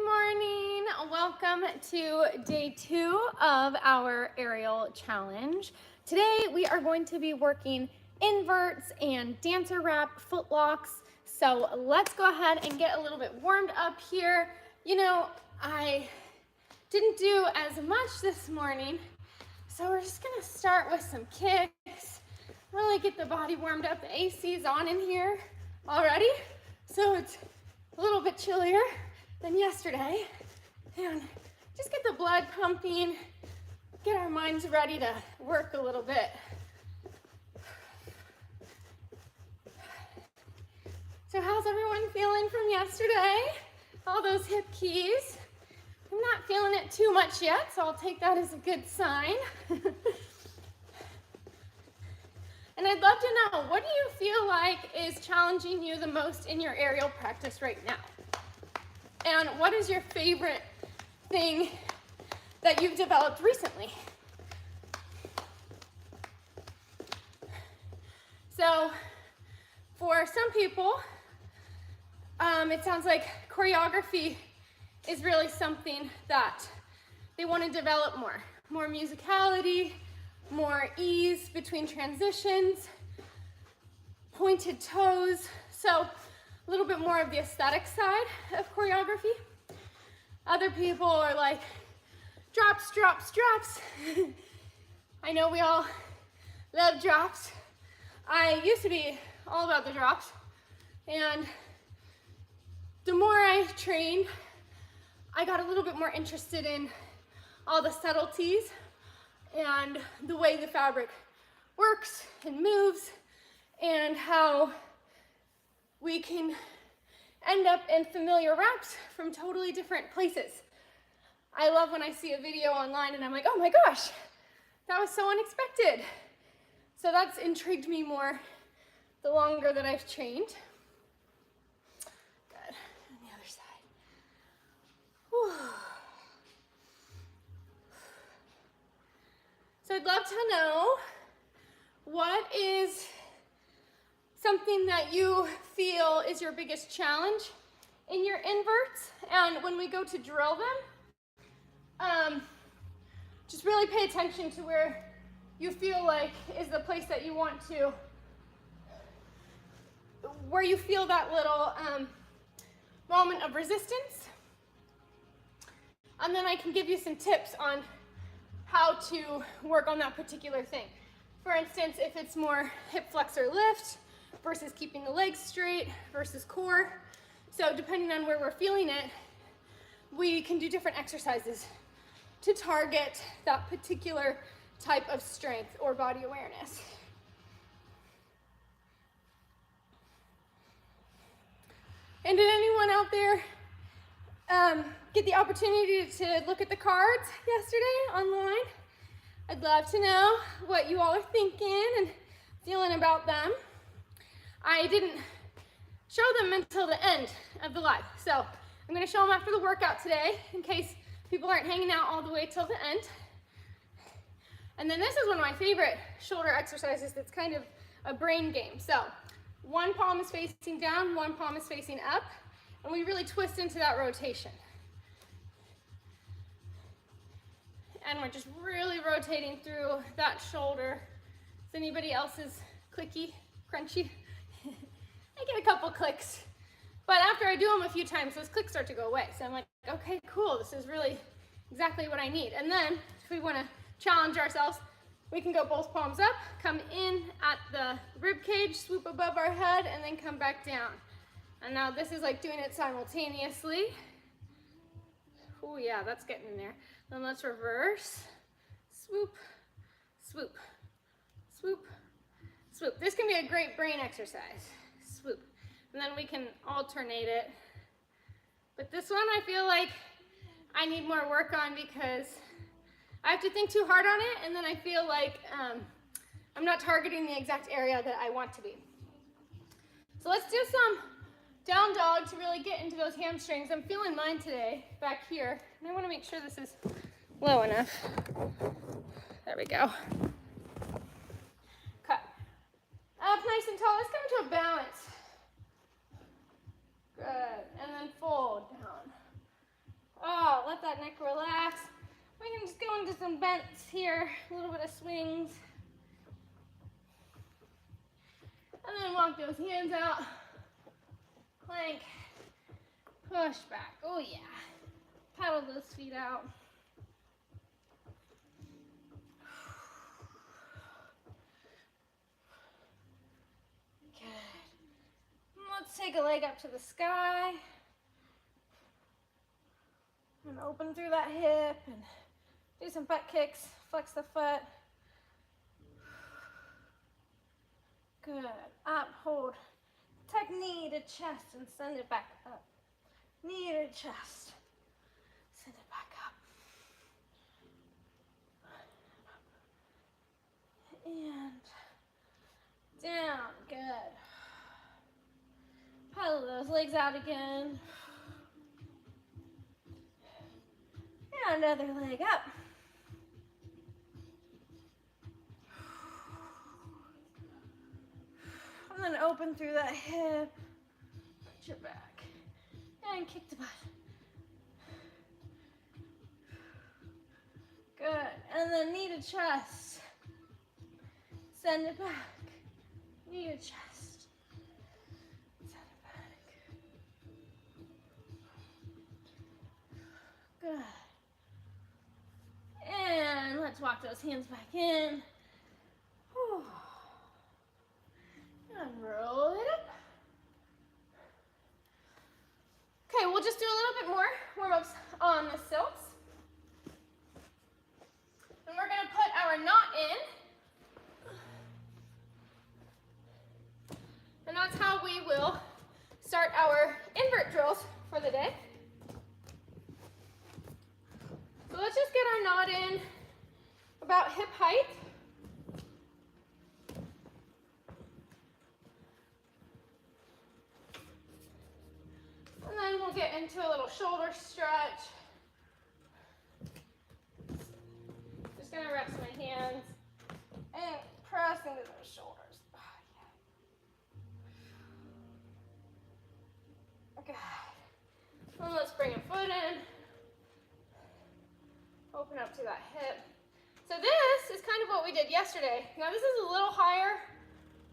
morning. Welcome to day 2 of our aerial challenge. Today we are going to be working inverts and dancer wrap footlocks. So let's go ahead and get a little bit warmed up here. You know, I didn't do as much this morning, so we're just gonna start with some kicks. Really get the body warmed up. The AC is on in here already, so it's a little bit chillier than yesterday, and just get the blood pumping, get our minds ready to work a little bit. So how's everyone feeling from yesterday? All those hip keys. I'm not feeling it too much yet, so I'll take that as a good sign. And I'd love to know, what do you feel like is challenging you the most in your aerial practice right now? And what is your favorite thing that you've developed recently? So for some people, it sounds like choreography is really something that they want to develop more musicality, more ease between transitions, pointed toes. So a little bit more of the aesthetic side of choreography. Other people are like, drops, drops, drops. I know we all love drops. I used to be all about the drops, and the more I trained, I got a little bit more interested in all the subtleties and the way the fabric works and moves, and how we can end up in familiar wraps from totally different places. I love when I see a video online and I'm like, oh my gosh, that was so unexpected. So that's intrigued me more the longer that I've trained. Good, on the other side. Whew. So I'd love to know, what is something that you feel is your biggest challenge in your inverts? And when we go to drill them, just really pay attention to where you feel like is the place that you want to, where you feel that little moment of resistance. And then I can give you some tips on how to work on that particular thing. For instance, if it's more hip flexor lift versus keeping the legs straight versus core. So depending on where we're feeling it, we can do different exercises to target that particular type of strength or body awareness. And did anyone out there get the opportunity to look at the cards yesterday online? I'd love to know what you all are thinking and feeling about them. I didn't show them until the end of the live, so I'm going to show them after the workout today in case people aren't hanging out all the way till the end. And then this is one of my favorite shoulder exercises that's kind of a brain game. So one palm is facing down, one palm is facing up, and we really twist into that rotation. And we're just really rotating through that shoulder. Is anybody else's clicky, crunchy? I get a couple clicks, but after I do them a few times, those clicks start to go away. So I'm like, okay, cool, this is really exactly what I need. And then if we want to challenge ourselves, we can go both palms up, come in at the rib cage, swoop above our head, and then come back down. And now this is like doing it simultaneously. Oh yeah, that's getting in there. Then let's reverse, swoop, swoop, swoop, swoop. This can be a great brain exercise. Swoop. And then we can alternate it. But this one I feel like I need more work on because I have to think too hard on it, and then I feel like I'm not targeting the exact area that I want to be. So let's do some down dog to really get into those hamstrings. I'm feeling mine today back here, and I want to make sure this is low enough. There we go. Cut. Up nice and tall. Let's come into a balance. Good. And then fold down. that neck relax. We can just go into some bends here, a little bit of swings. And then walk those hands out. Plank, push back. Oh yeah. Paddle those feet out. Good. Let's take a leg up to the sky. And open through that hip and do some butt kicks. Flex the foot. Good. Up, hold. Tuck knee to chest and send it back up. Knee to chest. Send it back up. And down. Good. Paddle those legs out again. And another leg up. And then open through that hip. Put your back. And kick the butt. Good. And then knee to chest. Send it back. Knee to chest. Send it back. Good. And let's walk those hands back in. Whew. And roll it up. Okay, we'll just do a little bit more warm-ups on the silks. And we're gonna put our knot in. And that's how we will start our invert drills for the day. So let's just get our knot in about hip height. And then we'll get into a little shoulder stretch. Just gonna rest my hands and press into those shoulders. Good. And let's bring a foot in. Open up to that hip. So this is kind of what we did yesterday. Now this is a little higher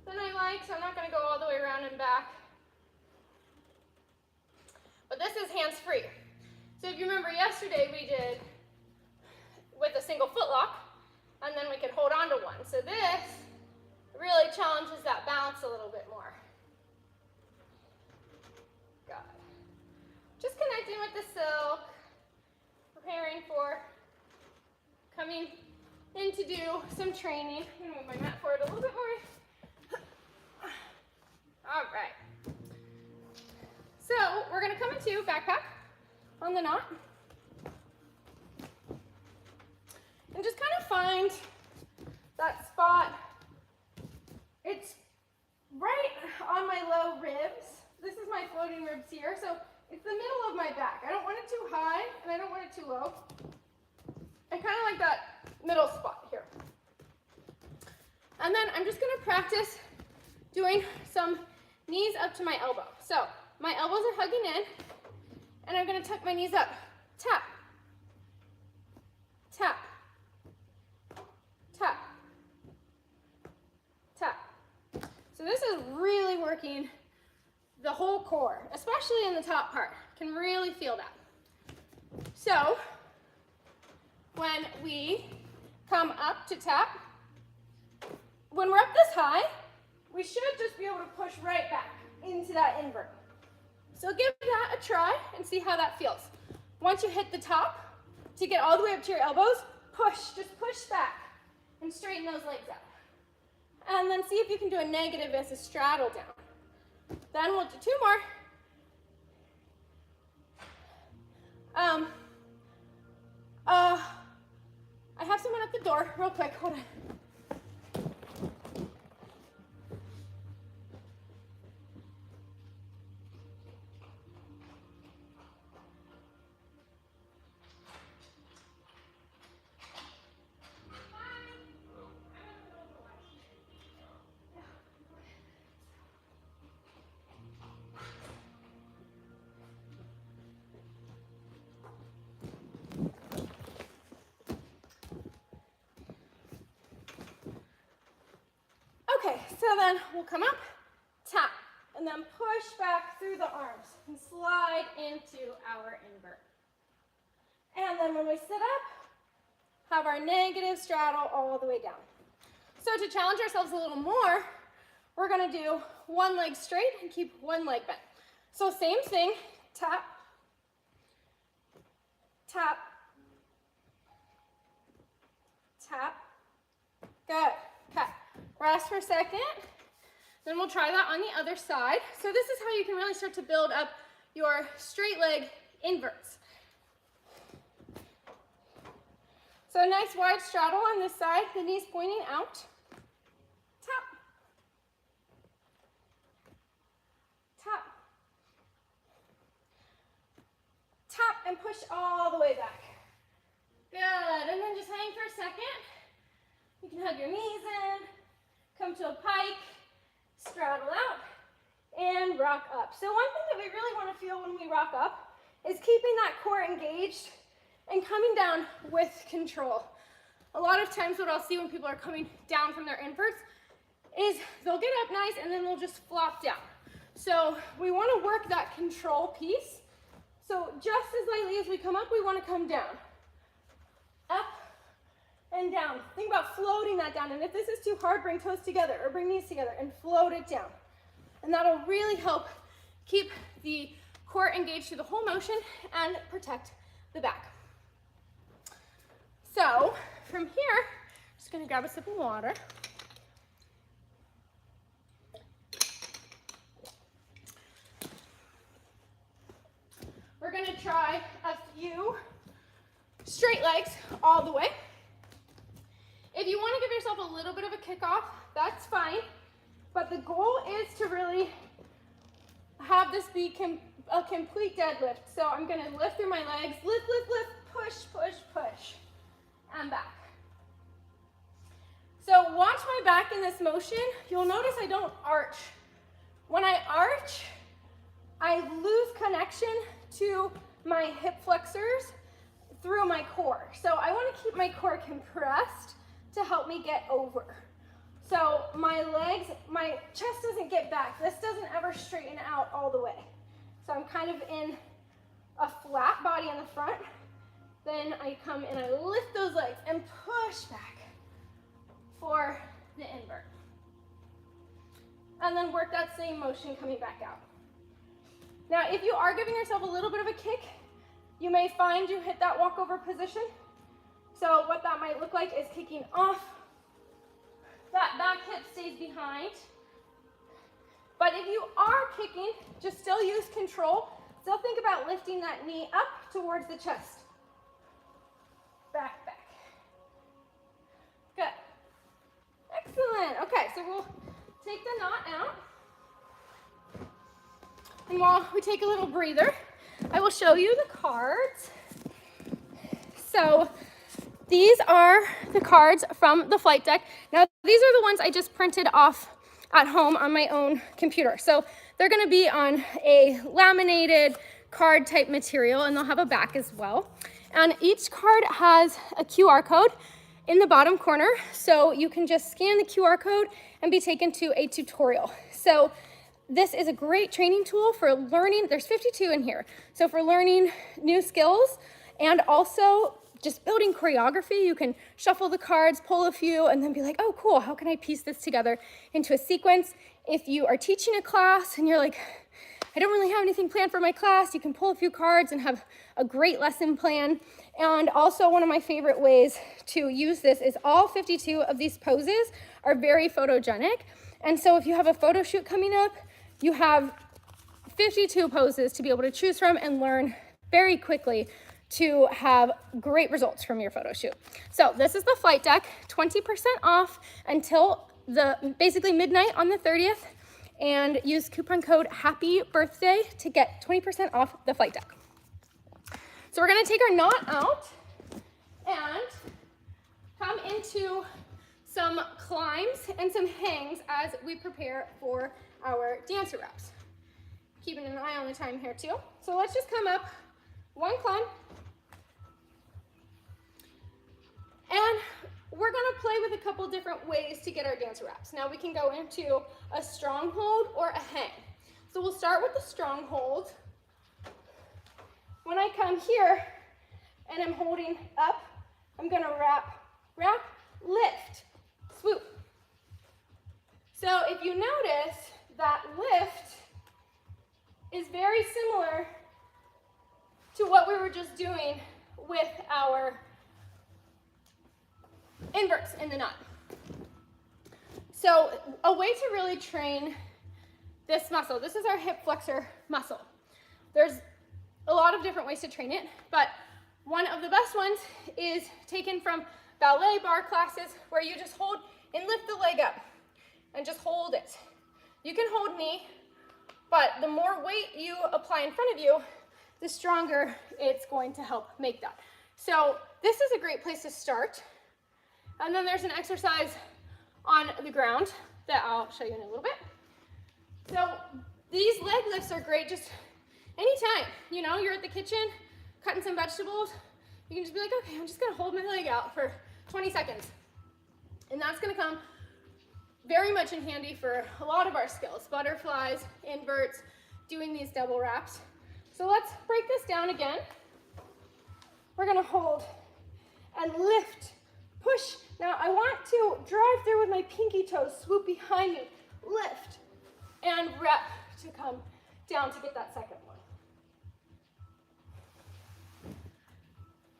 than I like, so I'm not gonna go all the way around and back. But this is hands-free. So if you remember yesterday we did with a single foot lock, and then we could hold on to one. So this really challenges that balance a little bit more. Got it. Just connecting with the silk, preparing for coming in to do some training. I'm gonna move my mat forward a little bit more. All right. So we're gonna come into backpack on the knot. And just kind of find that spot. It's right on my low ribs. This is my floating ribs here. So it's the middle of my back. I don't want it too high and I don't want it too low. I kind of like that middle spot here. And then I'm just gonna practice doing some knees up to my elbow. So my elbows are hugging in and I'm gonna tuck my knees up. Tap, tap, tap, tap. So this is really working the whole core, especially in the top part. Can really feel that. So when we come up to tap, when we're up this high, we should just be able to push right back into that invert. So give that a try and see how that feels. Once you hit the top, to get all the way up to your elbows, push, just push back and straighten those legs out. And then see if you can do a negative as a straddle down. Then we'll do 2 more. I have someone at the door, real quick, hold on. So then we'll come up, tap, and then push back through the arms and slide into our invert. And then when we sit up, have our negative straddle all the way down. So to challenge ourselves a little more, we're gonna do one leg straight and keep one leg bent. So same thing, tap, tap, tap. Good, okay. Rest for a second. Then we'll try that on the other side. So this is how you can really start to build up your straight leg inverts. So a nice wide straddle on this side, the knees pointing out. Tap. Tap. Tap and push all the way back. Good, and then just hang for a second. You can hug your knees in, come to a pike, straddle out, and rock up. So one thing that we really want to feel when we rock up is keeping that core engaged and coming down with control. A lot of times what I'll see when people are coming down from their inverts is they'll get up nice and then they'll just flop down. So we want to work that control piece. So just as lightly as we come up, we want to come down. Up and down. Think about floating that down. And if this is too hard, bring toes together or bring knees together and float it down. And that'll really help keep the core engaged through the whole motion and protect the back. So from here, I'm just going to grab a sip of water. We're going to try a few straight legs all the way. If you want to give yourself a little bit of a kickoff, that's fine. But the goal is to really have this be a complete deadlift. So I'm going to lift through my legs, lift, lift, lift, push, push, push, and back. So watch my back in this motion. You'll notice I don't arch. When I arch, I lose connection to my hip flexors through my core. So I want to keep my core compressed to help me get over. So my legs, my chest doesn't get back. This doesn't ever straighten out all the way. So I'm kind of in a flat body on the front. Then I come and I lift those legs and push back for the invert. And then work that same motion coming back out. Now, if you are giving yourself a little bit of a kick, you may find you hit that walkover position. So what that might look like is kicking off. That back hip stays behind. But if you are kicking, just still use control. Still think about lifting that knee up towards the chest. Back, back. Good. Excellent. Okay, so we'll take the knot out. And while we take a little breather, I will show you the cards. So these are the cards from the flight deck. Now, these are the ones I just printed off at home on my own computer. So they're gonna be on a laminated card type material, and they'll have a back as well. And each card has a QR code in the bottom corner. So you can just scan the QR code and be taken to a tutorial. So this is a great training tool for learning. There's 52 in here. So for learning new skills and also just building choreography, you can shuffle the cards, pull a few, and then be like, oh, cool, how can I piece this together into a sequence? If you are teaching a class and you're like, I don't really have anything planned for my class, you can pull a few cards and have a great lesson plan. And also one of my favorite ways to use this is all 52 of these poses are very photogenic. And so if you have a photo shoot coming up, you have 52 poses to be able to choose from and learn very quickly to have great results from your photo shoot. So this is the flight deck, 20% off until basically midnight on the 30th, and use coupon code Happy Birthday to get 20% off the flight deck. So we're gonna take our knot out and come into some climbs and some hangs as we prepare for our dancer reps. Keeping an eye on the time here too. So let's just come up one climb. And we're gonna play with a couple couple different ways to get our dancer wraps. Now we can go into a strong hold or a hang. So we'll start with the strong hold. When I come here and I'm holding up, I'm gonna wrap, lift, swoop. So if you notice, that lift is very similar to what we were just doing with our inverts in the nut. So a way to really train this muscle, this is our hip flexor muscle. There's a lot of different ways to train it, but one of the best ones is taken from ballet bar classes where you just hold and lift the leg up and just hold it. You can hold knee, but the more weight you apply in front of you, the stronger it's going to help make that. So this is a great place to start. And then there's an exercise on the ground that I'll show you in a little bit. So these leg lifts are great just anytime. You know, you're at the kitchen cutting some vegetables. You can just be like, okay, I'm just gonna hold my leg out for 20 seconds. And that's gonna come very much in handy for a lot of our skills. Butterflies, inverts, doing these double wraps. So let's break this down again. We're gonna hold and lift, push. Now I want to drive through with my pinky toes, swoop behind me, lift, and rep to come down to get that second one.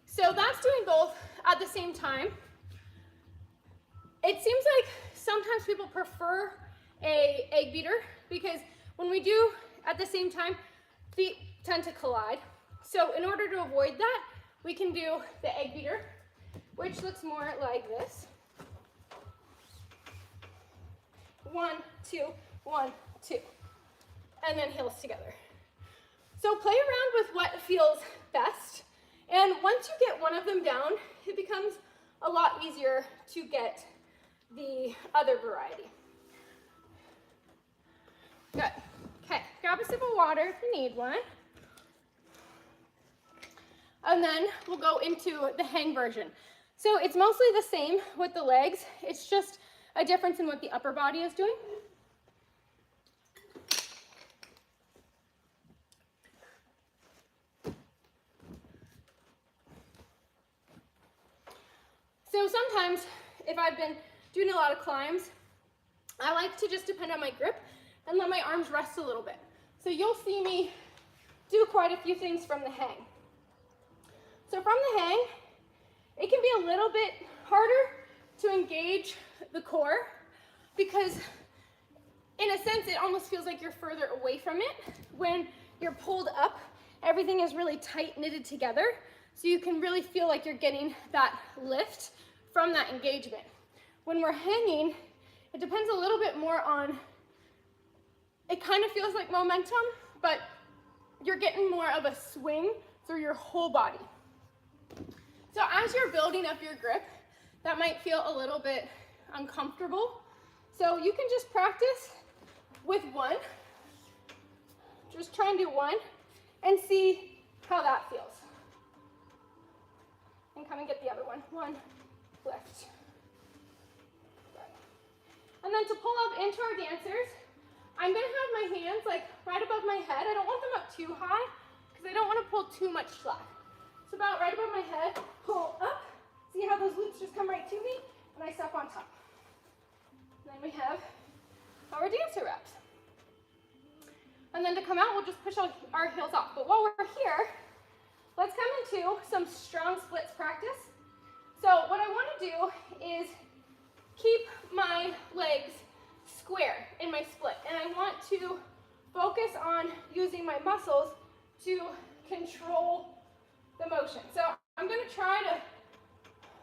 So that's doing both at the same time. It seems like sometimes people prefer a egg beater because when we do at the same time, feet tend to collide. So in order to avoid that, we can do the egg beater, which looks more like this. 1, 2, 1, 2. And then heels together. So play around with what feels best. And once you get one of them down, it becomes a lot easier to get the other variety. Good. Okay, grab a sip of water if you need one. And then we'll go into the hang version. So it's mostly the same with the legs. It's just a difference in what the upper body is doing. So sometimes if I've been doing a lot of climbs, I like to just depend on my grip and let my arms rest a little bit. So you'll see me do quite a few things from the hang. So from the hang, it can be a little bit harder to engage the core because in a sense, it almost feels like you're further away from it. When you're pulled up, everything is really tight knitted together. So you can really feel like you're getting that lift from that engagement. When we're hanging, it depends a little bit more on, it kind of feels like momentum, but you're getting more of a swing through your whole body. So as you're building up your grip, that might feel a little bit uncomfortable. So you can just practice with one. Just try and do one and see how that feels. And come and get the other one. One, lift. And then to pull up into our dancers, I'm gonna have my hands like right above my head. I don't want them up too high because I don't want to pull too much slack. So about right above my head, pull up. See how those loops just come right to me? And I step on top. And then we have our dancer wraps. And then to come out, we'll just push our heels off. But while we're here, let's come into some strong splits practice. So what I want to do is keep my legs square in my split. And I want to focus on using my muscles to control the motion. So I'm going to try to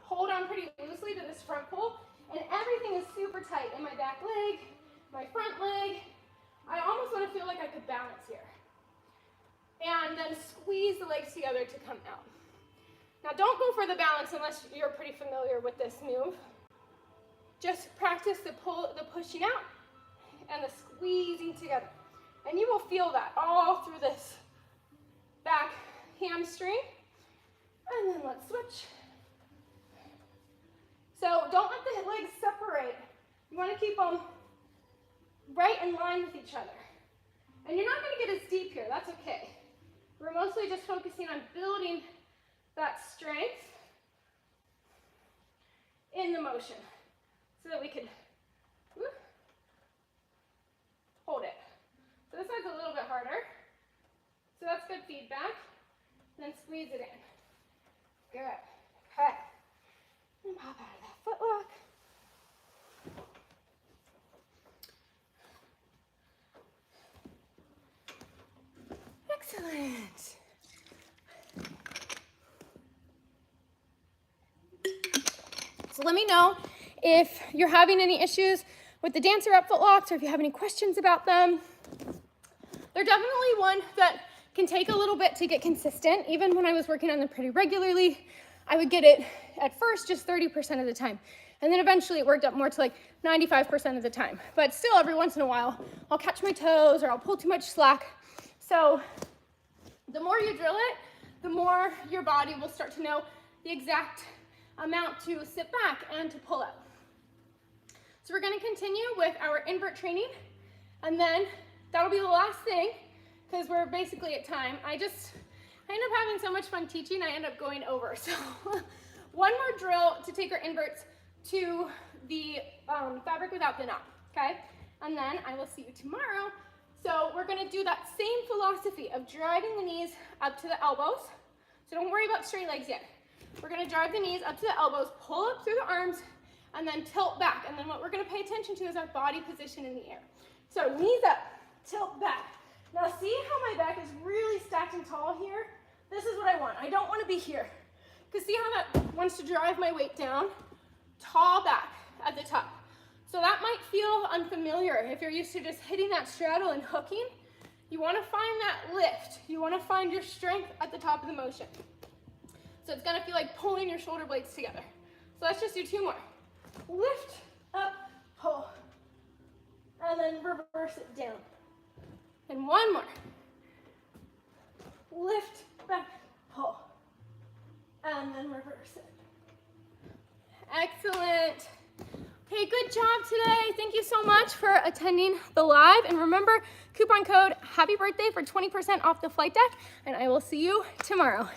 hold on pretty loosely to this front pull. And everything is super tight in my back leg, my front leg. I almost want to feel like I could balance here. And then squeeze the legs together to come out. Now don't go for the balance unless you're pretty familiar with this move. Just practice the pushing out and the squeezing together. And you will feel that all through this back hamstring. And then let's switch. So don't let the legs separate. You want to keep them right in line with each other. And you're not going to get as deep here. That's okay. We're mostly just focusing on building that strength in the motion so that we could hold it. So this side's a little bit harder. So that's good feedback. Then squeeze it in. Good. Okay. And pop out of that foot lock. Excellent. So let me know if you're having any issues with the dancer up foot locks or if you have any questions about them. They're definitely one that can take a little bit to get consistent. Even when I was working on them pretty regularly, I would get it at first just 30% of the time. And then eventually it worked up more to like 95% of the time. But still every once in a while, I'll catch my toes or I'll pull too much slack. So the more you drill it, the more your body will start to know the exact amount to sit back and to pull up. So we're going to continue with our invert training, and then that'll be the last thing because we're basically at time. I end up having so much fun teaching, I end up going over. So one more drill to take our inverts to the fabric without the knot, okay? And then I will see you tomorrow. So we're going to do that same philosophy of driving the knees up to the elbows. So don't worry about straight legs yet. We're going to drive the knees up to the elbows, pull up through the arms, and then tilt back. And then what we're going to pay attention to is our body position in the air. So knees up, tilt back. Now see how my back is really stacked and tall here? This is what I want. I don't want to be here. Because see how that wants to drive my weight down? Tall back at the top. So that might feel unfamiliar if you're used to just hitting that straddle and hooking. You want to find that lift. You want to find your strength at the top of the motion. So it's going to feel like pulling your shoulder blades together. So let's just do two more. Lift, up, pull. And then reverse it down. And one more. Lift, back, pull. And then reverse it. Excellent. Okay, good job today. Thank you so much for attending the live. And remember, coupon code Happy Birthday for 20% off the flight deck. And I will see you tomorrow.